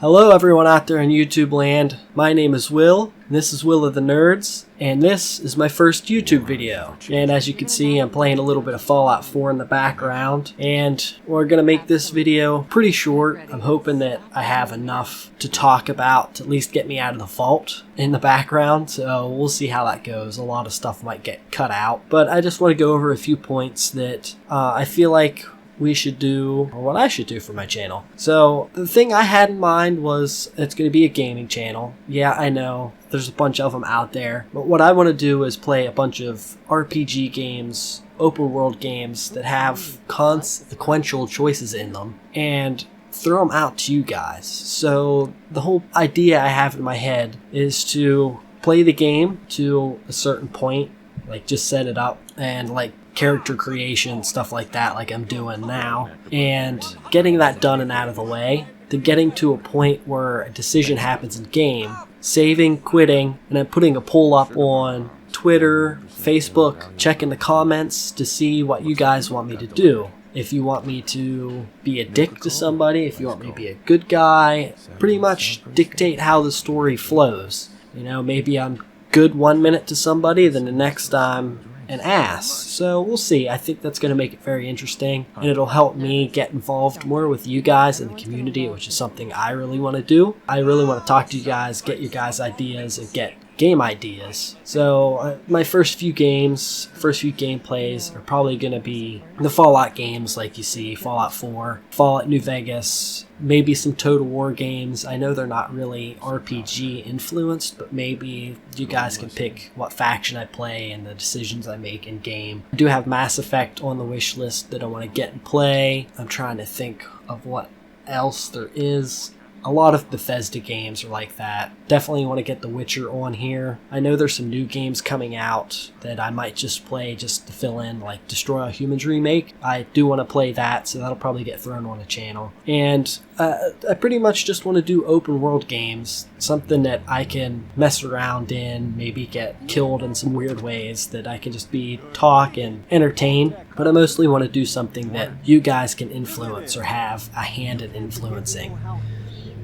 Hello everyone out there in YouTube land, my name is Will, and this is Will of the Nerds, and this is my first YouTube video. And as you can see, I'm playing a little bit of Fallout 4 in the background, and we're going to make this video pretty short. I'm hoping that I have enough to talk about to at least get me out of the vault in the background, so we'll see how that goes. A lot of stuff might get cut out, but I just want to go over a few points that I feel like we should do, or what I should do for my channel. So the thing I had in mind was it's going to be a gaming channel. Yeah, I know there's a bunch of them out there, but what I want to do is play a bunch of RPG games, open world games that have consequential choices in them and throw them out to you guys. So the whole idea I have in my head is to play the game to a certain point, like just set it up and like character creation, stuff like that, like I'm doing now, and getting that done and out of the way, to getting to a point where a decision happens in game, saving, quitting, and then putting a poll up on Twitter, Facebook, checking the comments to see what you guys want me to do. If you want me to be a dick to somebody, if you want me to be a good guy, pretty much dictate how the story flows. You know, maybe I'm good 1 minute to somebody, then the next time an ass. So we'll see. I think that's going to make it very interesting, and it'll help me get involved more with you guys in the community, which is something I really want to do. I really want to talk to you guys, get your guys' ideas, and get game ideas. So my first few gameplays are probably going to be the Fallout games, like you see, Fallout 4, Fallout New Vegas, maybe some Total War games. I know they're not really RPG influenced, but maybe you guys can pick what faction I play and the decisions I make in game. I do have Mass Effect on the wish list that I want to get and play. I'm trying to think of what else there is. A lot of Bethesda games are like that. Definitely want to get The Witcher on here. I know there's some new games coming out that I might just play just to fill in, like Destroy All Humans remake. I do want to play that, so that'll probably get thrown on the channel. And I pretty much just want to do open world games, something that I can mess around in, maybe get killed in some weird ways, that I can just talk and entertain. But I mostly want to do something that you guys can influence or have a hand in influencing.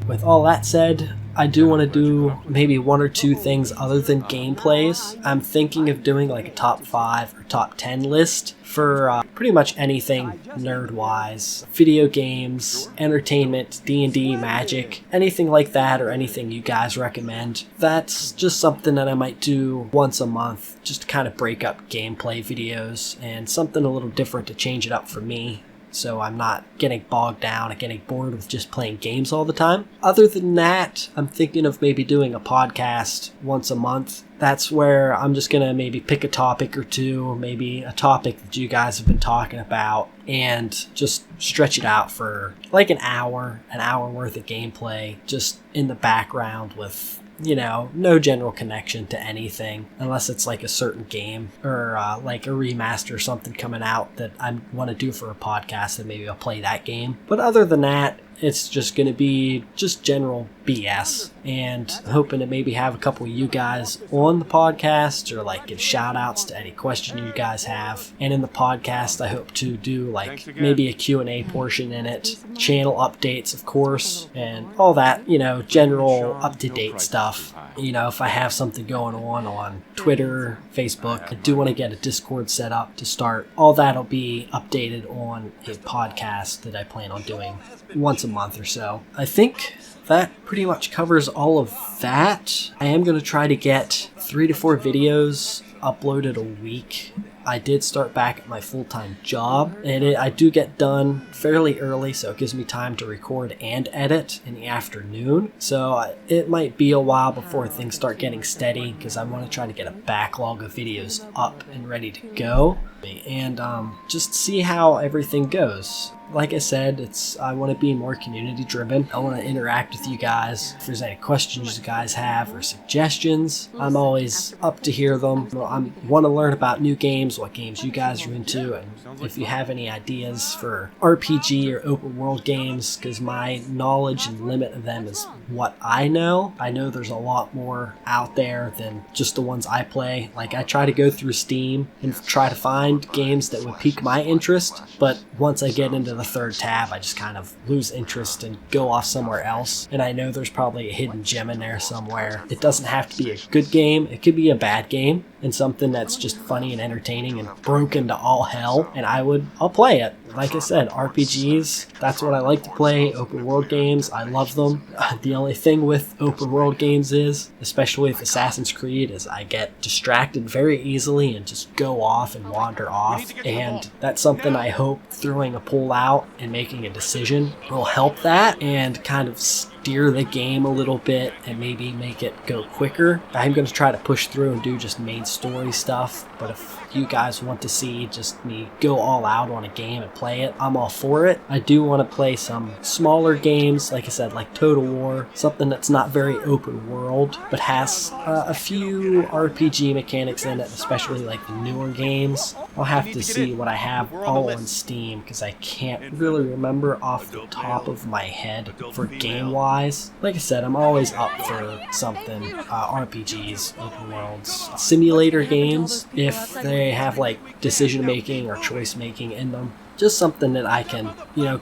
With all that said, I do want to do maybe one or two things other than gameplays. I'm thinking of doing like a top 5 or top 10 list for pretty much anything nerd-wise. Video games, entertainment, D&D, magic, anything like that, or anything you guys recommend. That's just something that I might do once a month, just to kind of break up gameplay videos and something a little different to change it up for me, so I'm not getting bogged down and getting bored with just playing games all the time. Other than that, I'm thinking of maybe doing a podcast once a month. That's where I'm just going to maybe pick a topic or two, maybe a topic that you guys have been talking about, and just stretch it out for like an hour worth of gameplay, just in the background with, you know, no general connection to anything, unless it's like a certain game or like a remaster or something coming out that I want to do for a podcast, and maybe I'll play that game. But other than that, it's just going to be just general BS, and hoping to maybe have a couple of you guys on the podcast, or like give shout outs to any question you guys have. And in the podcast, I hope to do like maybe a Q&A portion in it, channel updates, of course, and all that, you know, general up-to-date stuff. You know, if I have something going on Twitter, Facebook, I do want to get a Discord set up to start. All that'll be updated on a podcast that I plan on doing once a month or so. I think that pretty much covers all of that. I am going to try to get 3 to 4 videos uploaded a week. I did start back at my full-time job, and I do get done fairly early, so it gives me time to record and edit in the afternoon. So it might be a while before things start getting steady, because I want to try to get a backlog of videos up and ready to go, and just see how everything goes. Like I said, I want to be more community driven. I want to interact with you guys. If there's any questions you guys have or suggestions, I'm always up to hear them. I want to learn about new games, what games you guys are into, and if you have any ideas for RPG or open world games, because my knowledge and limit of them is what I know. I know there's a lot more out there than just the ones I play. Like, I try to go through Steam and try to find games that would pique my interest, but once I get into the third tab, I just kind of lose interest and go off somewhere else. And I know there's probably a hidden gem in there somewhere. It doesn't have to be a good game. It could be a bad game and something that's just funny and entertaining and broken to all hell, and I'll play it. Like I said, RPGs, that's what I like to play. Open world games, I love them. The only thing with open world games is, especially with Assassin's Creed, is I get distracted very easily and just go off and wander off. And that's something I hope throwing a poll out and making a decision will help that and kind of steer the game a little bit and maybe make it go quicker. I'm going to try to push through and do just main story stuff, but if you guys want to see just me go all out on a game and play it, I'm all for it. I do want to play some smaller games, like I said, like Total War, something that's not very open world, but has a few RPG mechanics in it, especially like the newer games. I'll have to see what I have all on Steam, because I can't really remember off the top of my head for game-wise. Like I said, I'm always up for something, RPGs, open worlds, simulator games, if they have like decision making or choice making in them. Just something that I can,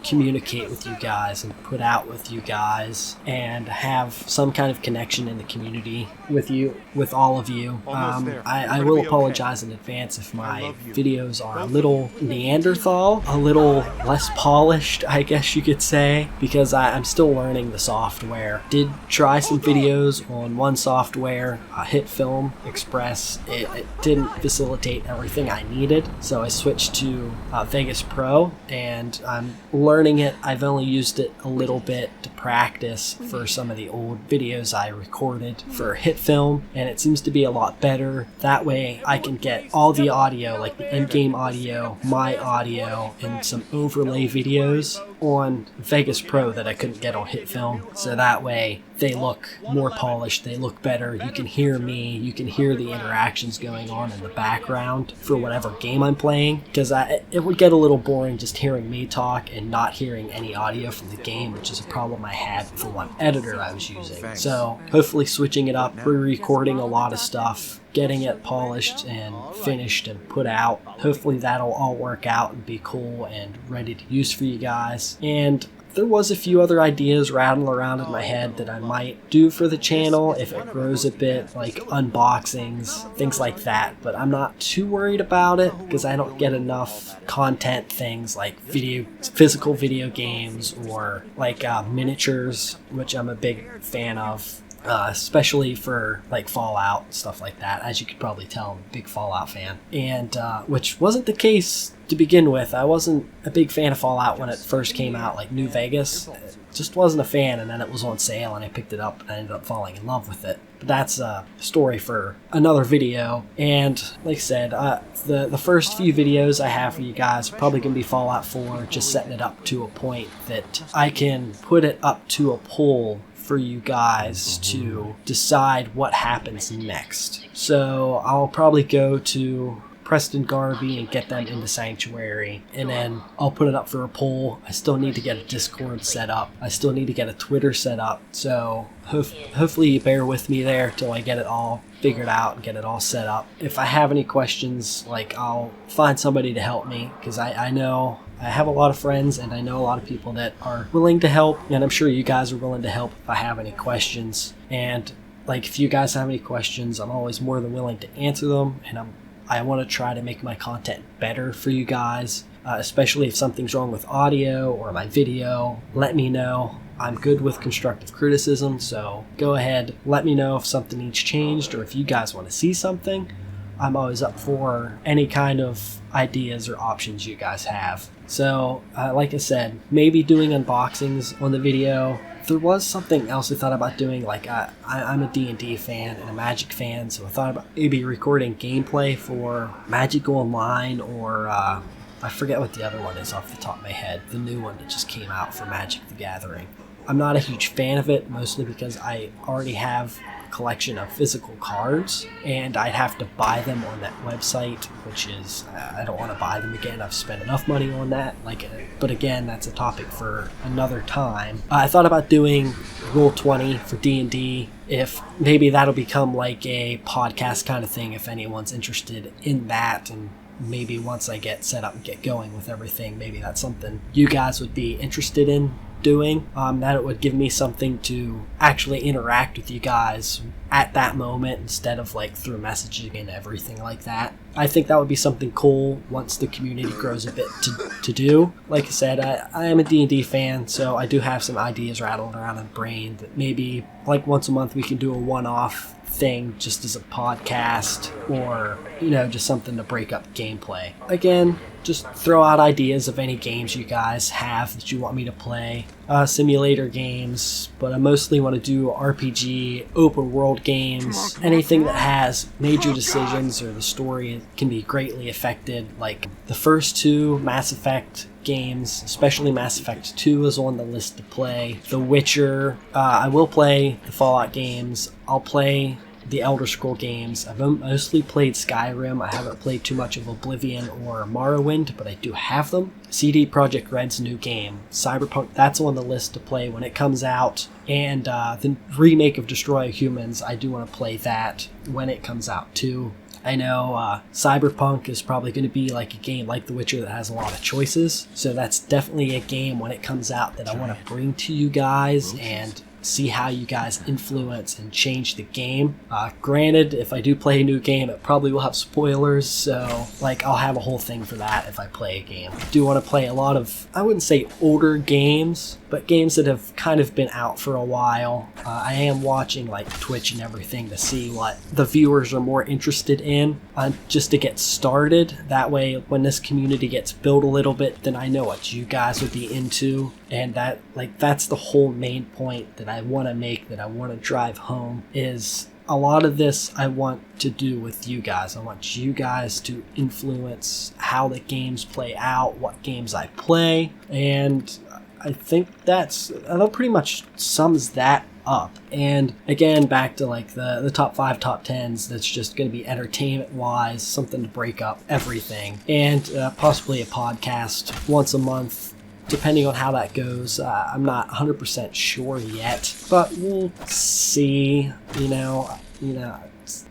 communicate with you guys and put out with you guys and have some kind of connection in the community with all of you. I will apologize in advance if my videos are a little Neanderthal, a little less polished, I guess you could say, because I'm still learning the software. Did try some videos on one software, HitFilm Express. It didn't facilitate everything I needed, so I switched to Vegas Pro, and I'm learning it. I've only used it a little bit to practice for some of the old videos I recorded for HitFilm, and it seems to be a lot better. That way I can get all the audio, like the in-game audio, my audio, and some overlay videos on Vegas Pro that I couldn't get on HitFilm, so that way they look more polished, they look better, you can hear me, you can hear the interactions going on in the background for whatever game I'm playing, because it would get a little boring just hearing me talk and not hearing any audio from the game, which is a problem I had with the one editor I was using. So hopefully switching it up, re-recording a lot of stuff, getting it polished and finished and put out. Hopefully that'll all work out and be cool and ready to use for you guys. And there was a few other ideas rattling around in my head that I might do for the channel if it grows a bit, like unboxings, things like that, but I'm not too worried about it because I don't get enough content things like physical video games or like miniatures, which I'm a big fan of. Especially for like Fallout and stuff like that. As you could probably tell, I'm a big Fallout fan, and which wasn't the case to begin with. I wasn't a big fan of Fallout when it first came out, like New Vegas. Just wasn't a fan, and then it was on sale and I picked it up and I ended up falling in love with it. But that's a story for another video. And like I said, the first few videos I have for you guys are probably going to be Fallout 4, just setting it up to a point that I can put it up to a poll for you guys to decide what happens next. So I'll probably go to Preston Garvey and get them into Sanctuary, and then I'll put it up for a poll. I still need to get a Discord set up. I still need to get a Twitter set up. So hopefully you bear with me there till I get it all figured out and get it all set up. If I have any questions, I'll find somebody to help me, because I know I have a lot of friends and I know a lot of people that are willing to help, and I'm sure you guys are willing to help if I have any questions. And if you guys have any questions, I'm always more than willing to answer them, and I want to try to make my content better for you guys, especially if something's wrong with audio or my video. Let me know. I'm good with constructive criticism, so go ahead, let me know if something needs changed or if you guys want to see something. I'm always up for any kind of ideas or options you guys have. So, like I said, maybe doing unboxings on the video. There was something else I thought about doing, I'm a D&D fan and a Magic fan, so I thought about maybe recording gameplay for Magic Online, or I forget what the other one is off the top of my head, the new one that just came out for Magic the Gathering. I'm not a huge fan of it, mostly because I already have a collection of physical cards, and I'd have to buy them on that website, which is, I don't want to buy them again. I've spent enough money on that. But again, that's a topic for another time. I thought about doing Roll20 for D&D, if maybe that'll become like a podcast kind of thing if anyone's interested in that, and maybe once I get set up and get going with everything, maybe that's something you guys would be interested in doing, that it would give me something to actually interact with you guys at that moment instead of like through messaging and everything like that. I think that would be something cool once the community grows a bit to do. Like I said, I am a D&D fan, so I do have some ideas rattling around in the brain that maybe like once a month we can do a one-off thing just as a podcast, or just something to break up gameplay. Again, just throw out ideas of any games you guys have that you want me to play. Simulator games, but I mostly want to do RPG, open world games, anything that has major decisions or the story can be greatly affected. Like the first two Mass Effect games, especially Mass Effect 2 is on the list to play. The Witcher, I will play the Fallout games. I'll play the Elder Scroll games. I've mostly played Skyrim. I haven't played too much of Oblivion or Morrowind, but I do have them. CD Projekt Red's new game, Cyberpunk, that's on the list to play when it comes out. And the remake of Destroy Humans, I do want to play that when it comes out too. I know Cyberpunk is probably going to be like a game like The Witcher that has a lot of choices, so that's definitely a game when it comes out that I want to bring to you guys and see how you guys influence and change the game. Granted, if I do play a new game, it probably will have spoilers, so I'll have a whole thing for that if I play a game. I do want to play a lot of, I wouldn't say older games, but games that have kind of been out for a while. I am watching Twitch and everything to see what the viewers are more interested in, just to get started. That way, when this community gets built a little bit, then I know what you guys would be into, and that's the whole main point that I want to make, that I want to drive home, is a lot of this I want to do with you guys. I want you guys to influence how the games play out, what games I play, and I think that pretty much sums that up. And again, back to the top 5, top 10s, that's just going to be entertainment wise, something to break up everything, and possibly a podcast once a month, depending on how that goes. I'm not 100% sure yet, but we'll see.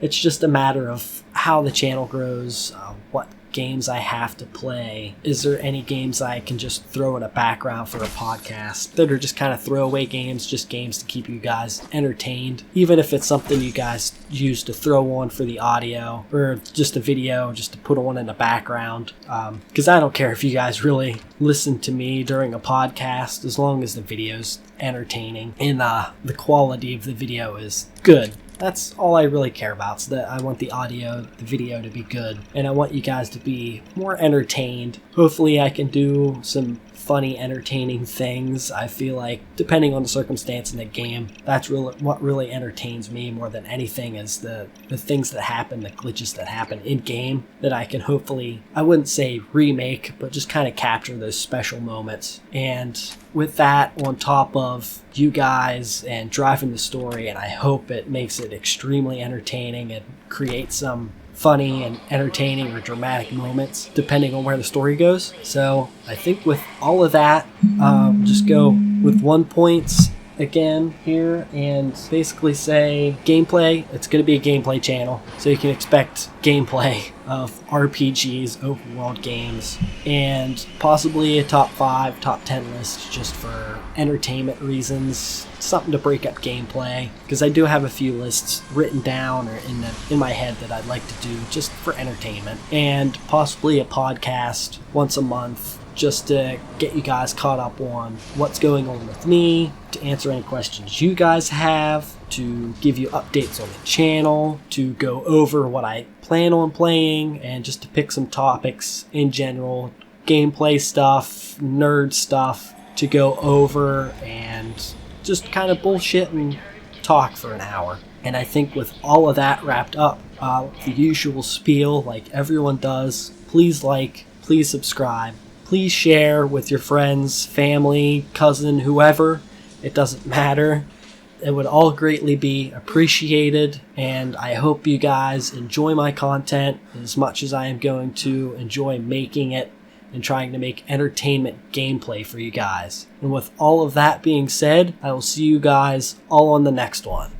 It's just a matter of how the channel grows, what games I have to play. Is there any games I can just throw in a background for a podcast that are just kind of throwaway games, just games to keep you guys entertained, even if it's something you guys use to throw on for the audio, or just a video just to put on in the background, because I don't care if you guys really listen to me during a podcast, as long as the video's entertaining and the quality of the video is good. That's all I really care about, so that I want the audio, the video to be good, and I want you guys to be more entertained. Hopefully I can do some funny, entertaining things. I feel like, depending on the circumstance in the game, that's really what really entertains me more than anything, is the things that happen, the glitches that happen in game, that I can hopefully, I wouldn't say remake, but just kind of capture those special moments. And with that on top of you guys and driving the story, and I hope it makes it extremely entertaining and creates some funny and entertaining or dramatic moments depending on where the story goes. So I think with all of that, just go with 1 points again here and basically say gameplay. It's going to be a gameplay channel, so you can expect gameplay of RPGs, open world games, and possibly a top 5, top 10 list just for entertainment reasons, something to break up gameplay, because I do have a few lists written down or in my head that I'd like to do just for entertainment, and possibly a podcast once a month, just to get you guys caught up on what's going on with me, to answer any questions you guys have, to give you updates on the channel, to go over what I plan on playing, and just to pick some topics in general, gameplay stuff, nerd stuff to go over, and just kind of bullshit and talk for an hour. And I think with all of that wrapped up, the usual spiel like everyone does, please subscribe, please share with your friends, family, cousin, whoever. It doesn't matter. It would all greatly be appreciated, and I hope you guys enjoy my content as much as I am going to enjoy making it and trying to make entertainment gameplay for you guys. And with all of that being said, I will see you guys all on the next one.